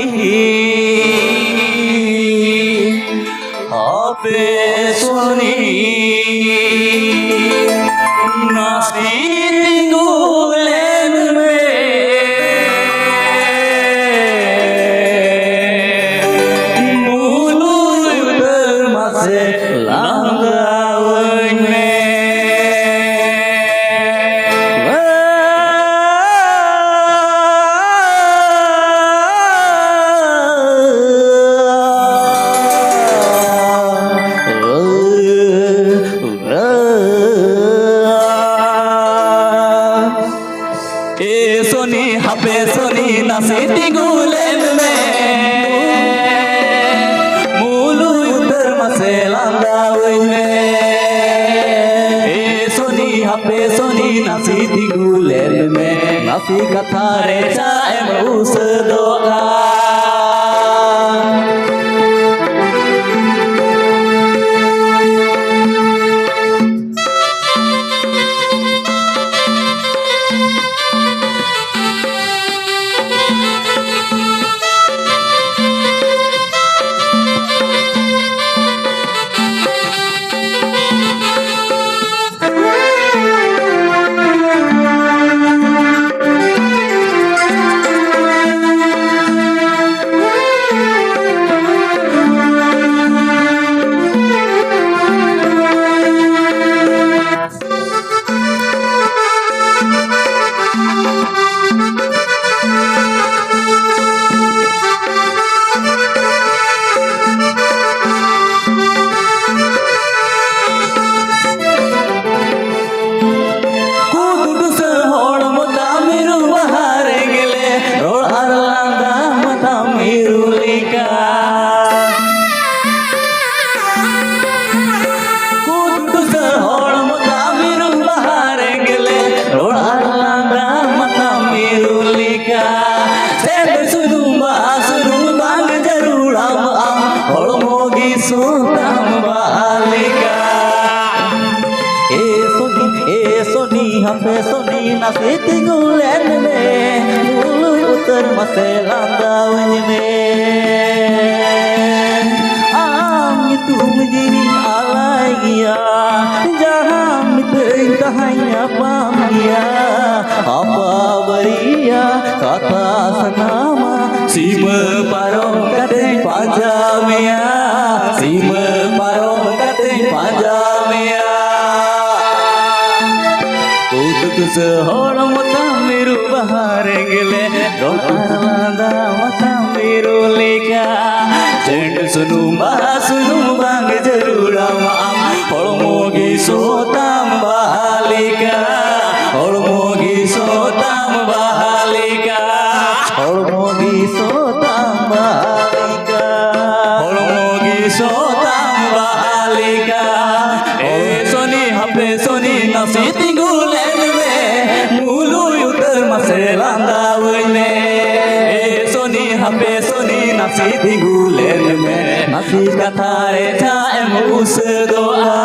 Hape soni nasi tinggulen me mulu termase langgawen me Soni hape soni nasi tinggulen me mulu termase langgawen me soni hape soni nasi tinggulen me nasi katha reca emus doa Hape soni nasi tinggulen me mulu termase langgawen me itu menjadi alaiya jaham itu hanya pamia apa beria kata senama sima parong kate panjamia sima parong kate panjamia sehorang matamiru baharengele rotarlanda matamiru leka jendu sunu bang jarura maam holmogi sotam bahalika holmogi sotam bahalika holmogi sotam bahalika holmogi sotam bahalika soni hape soni nasi tinggulen termase langgawen me soni hape soni nasi tinggulen me nasi katha reca emus doa